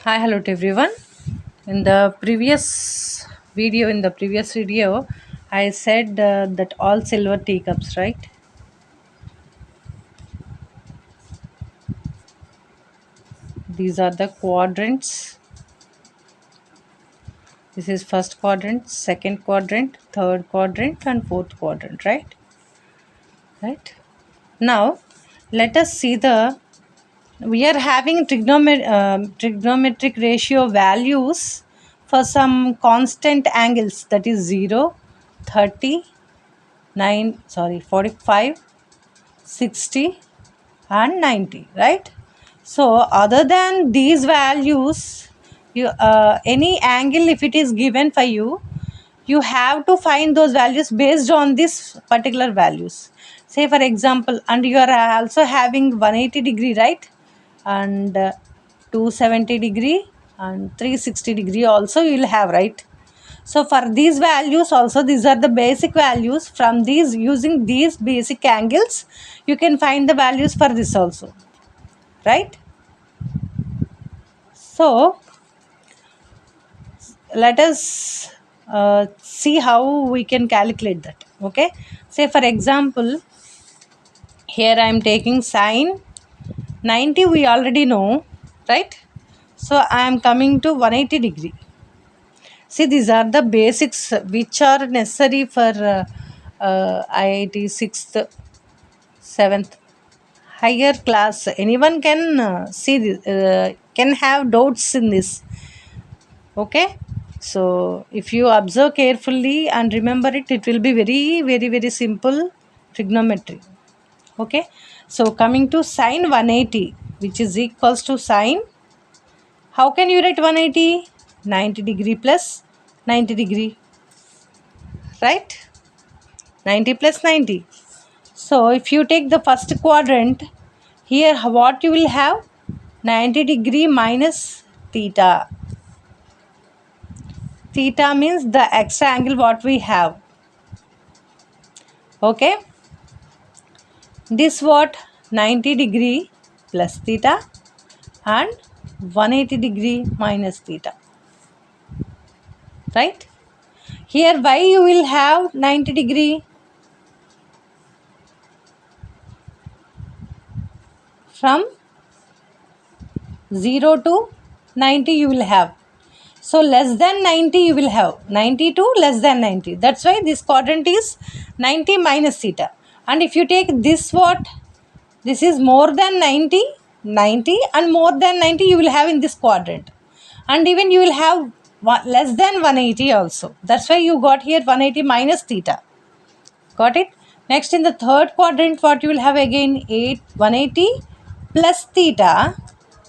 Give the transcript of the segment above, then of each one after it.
Hi, hello to everyone. In the previous video, I said that all silver teacups, right? These are the quadrants. This is first quadrant, second quadrant, third quadrant, and fourth quadrant, right? Right. Now, let us see the. We are having trigonometric ratio values for some constant angles, that is 0, 30, 45, 60 and 90, right? So other than these values, you any angle if it is given for you, you have to find those values based on this particular values. Say for example, and you are also having 180 degree, right? And 270 degree and 360 degree also you will have, right? So for these values also, these are the basic values. From these, using these basic angles, you can find the values for this also, right? So let us see how we can calculate that. Okay, say for example, here I am taking sine 90, we already know, right? So I am coming to 180 degree. See, these are the basics which are necessary for IIT 6th, 7th, higher class. Anyone can see this, can have doubts in this. Okay, so if you observe carefully and remember it, it will be very, very, very simple trigonometry. Okay, so coming to sine 180, which is equals to sine. How can you write 180? 90 degree plus 90 degree, right? 90 plus 90. So if you take the first quadrant, here what you will have? 90 degree minus theta. Theta means the extra angle what we have. Okay. This what? 90 degree plus theta and 180 degree minus theta. Right? Here why you will have 90 degree? From 0 to 90 you will have. So less than 90 you will have 90 to less than 90. That's why this quadrant is 90 minus theta. And if you take this what? This is more than 90, 90 and more than 90 you will have in this quadrant. And even you will have less than 180 also. That's why you got here 180 minus theta. Got it? Next in the third quadrant what you will have again 180 plus theta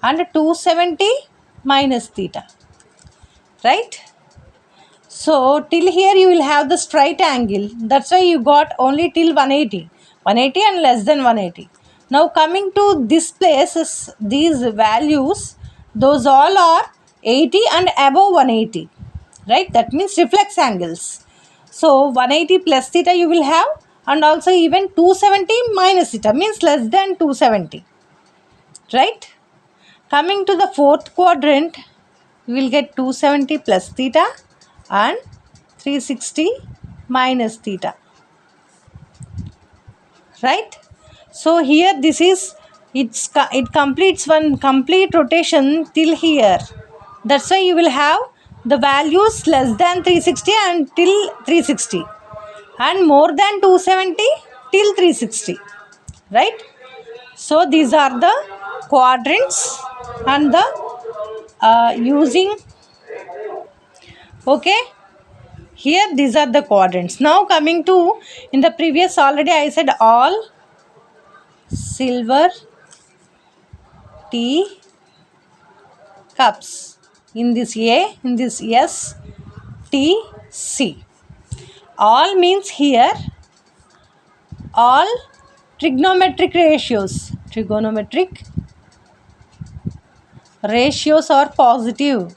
and 270 minus theta. Right? So till here you will have the straight angle. That's why you got only till 180. 180 and less than 180. Now coming to this place, these values, those all are 80 and above 180. Right? That means reflex angles. So 180 plus theta you will have, and also even 270 minus theta means less than 270. Right? Coming to the fourth quadrant, you will get 270 plus theta and 360 minus theta. Right? So here this is, it completes one complete rotation till here. That's why you will have the values less than 360 and till 360 and more than 270 till 360. Right? So these are the quadrants and the using. Okay, here these are the quadrants. Now coming to, in the previous already I said all silver tea cups, in this A, in this S, T, C. All means here all trigonometric ratios. Trigonometric ratios are positive.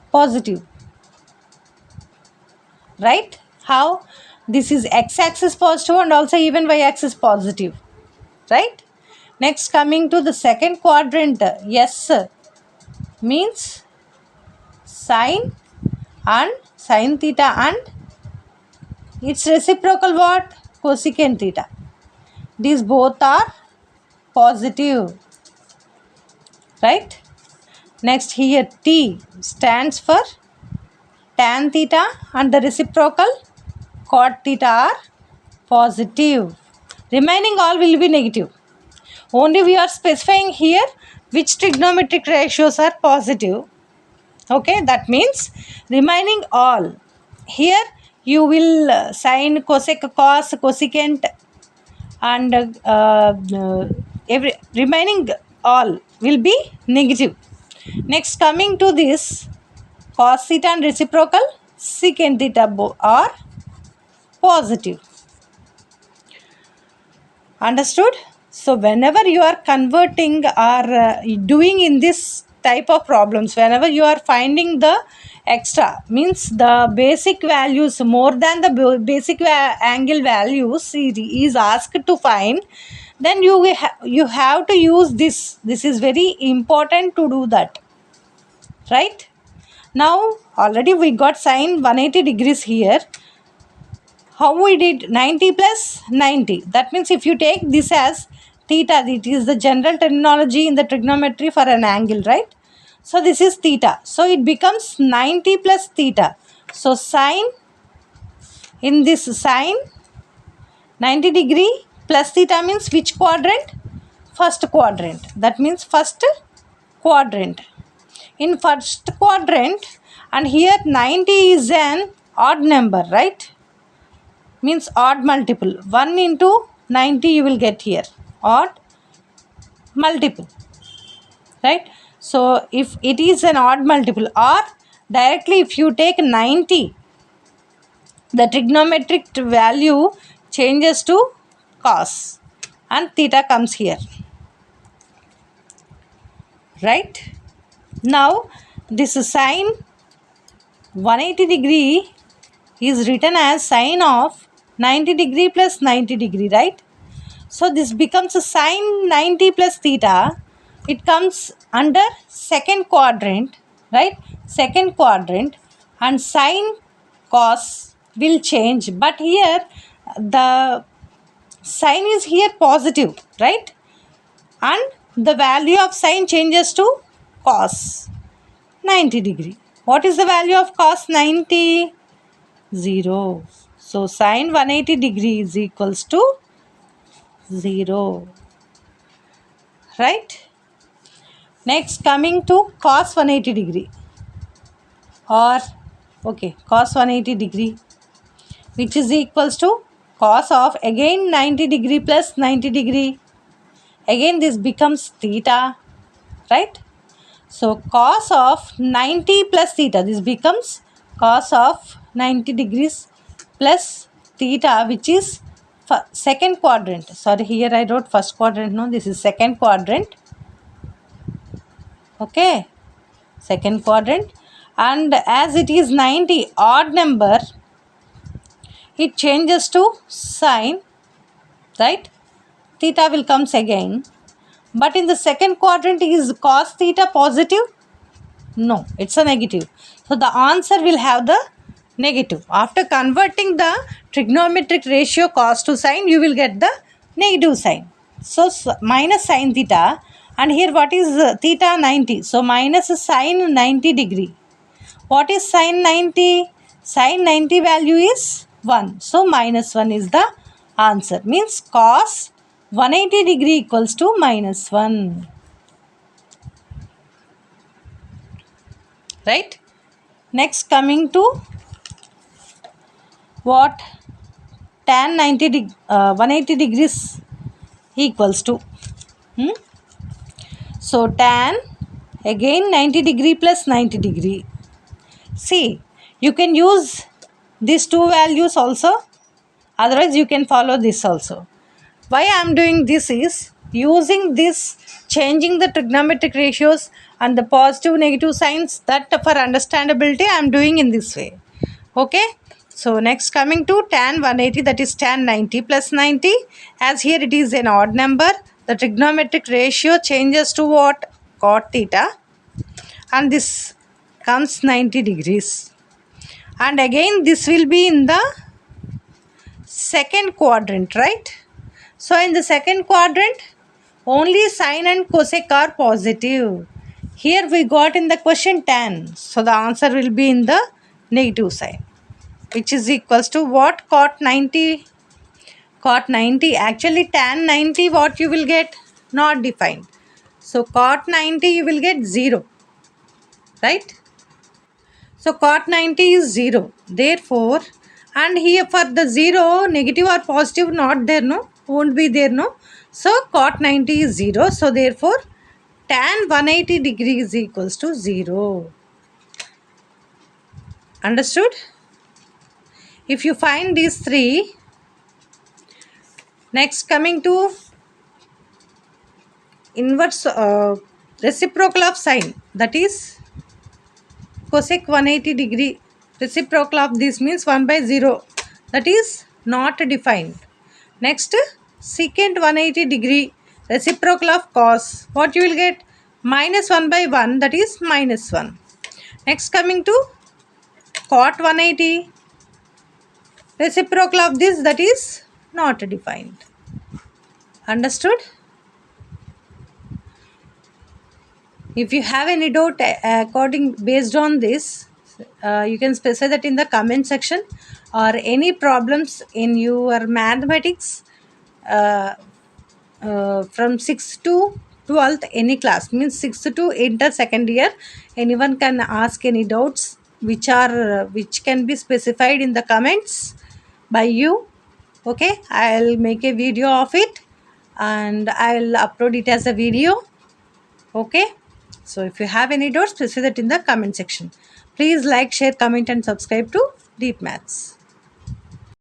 Positive. Right? How? This is x-axis positive and also even y-axis positive. Right? Next coming to the second quadrant, yes, means sine and sine theta and its reciprocal what? Cosecant theta. These both are positive, right? Next here T stands for tan theta and the reciprocal cot theta are positive. Remaining all will be negative. Only we are specifying here which trigonometric ratios are positive. Okay, that means remaining all. Here you will sin, cosec, cos, cosecant and every remaining all will be negative. Next coming to this cos theta and reciprocal secant theta are positive. Understood? So whenever you are converting or doing in this type of problems, whenever you are finding the extra, means the basic values more than the basic angle values is asked to find, then you have to use this. This is very important to do that, right? Now already we got sine 180 degrees here. How we did 90 plus 90? That means if you take this as theta, it is the general terminology in the trigonometry for an angle, right? So this is theta. So it becomes 90 plus theta. So sine, in this sine 90 degree plus theta means which quadrant? First quadrant. That means first quadrant. In first quadrant, and here 90 is an odd number, right? Means odd multiple. 1 into 90 you will get here. Odd multiple. Right? So if it is an odd multiple, or directly if you take 90, the trigonometric value changes to cos and theta comes here. Right? Now this sine 180 degree is written as sine of 90 degree plus 90 degree, right? So this becomes a sine 90 plus theta. It comes under second quadrant, right? Second quadrant, and sine cos will change. But here the sine is here positive, right? And the value of sine changes to cos 90 degree. What is the value of cos 90? 0. So sine 180 degree is equals to 0. Right? Next coming to cos 180 degree, or cos 180 degree, which is equals to cos of again 90 degree plus 90 degree. Again this becomes theta, right? So cos of 90 plus theta, this becomes cos of 90 degrees plus theta, which is second quadrant. Sorry, here I wrote first quadrant. No, this is second quadrant. Okay, second quadrant, and as it is 90 odd number, it changes to sine, right? Theta will comes again. But in the second quadrant, is cos theta positive? No, it's a negative. So the answer will have the negative. After converting the trigonometric ratio cos to sine, you will get the negative sign. So minus sine theta, and here what is theta? 90. So minus sine 90 degree. What is sine 90? Sine 90 value is 1. So minus 1 is the answer. Means cos 180 degree equals to minus 1. Right? Next coming to what? Tan 180 degrees equals to. So tan again 90 degree plus 90 degree. See, you can use these two values also. Otherwise you can follow this also. Why I am doing this is using this, changing the trigonometric ratios and the positive negative signs, that for understandability I am doing in this way. Okay. So next coming to tan 180, that is tan 90 plus 90. As here it is an odd number, the trigonometric ratio changes to what? Cot theta. and this comes 90 degrees, and again this will be in the second quadrant, right? So in the second quadrant only sine and cosec are positive. Here we got in the question tan, so the answer will be in the negative side, which is equals to what? Cot 90. Cot 90, actually tan 90 what you will get? Not defined. So cot 90 you will get 0, right? So cot 90 is 0. Therefore, and here for the 0, negative or positive not there, no? Won't be there, no? So cot 90 is 0. So therefore, tan 180 degrees equals to 0. Understood? If you find these three, next coming to inverse reciprocal of sine, that is cosec 180 degree. Reciprocal of this means 1 by 0, that is not defined. Next, secant 180 degree, reciprocal of cos, what you will get? Minus 1 by 1, that is minus 1. Next coming to cot 180, reciprocal of this, that is not defined. Understood? If you have any doubt according based on this, you can specify that in the comment section, or any problems in your mathematics from 6th to 12th, any class means 6th to enter second year, anyone can ask any doubts which can be specified in the comments by you. Okay, I'll make a video of it and I'll upload it as a video. Okay, so if you have any doubts, please say that in the comment section. Please like, share, comment and subscribe to Deep Maths.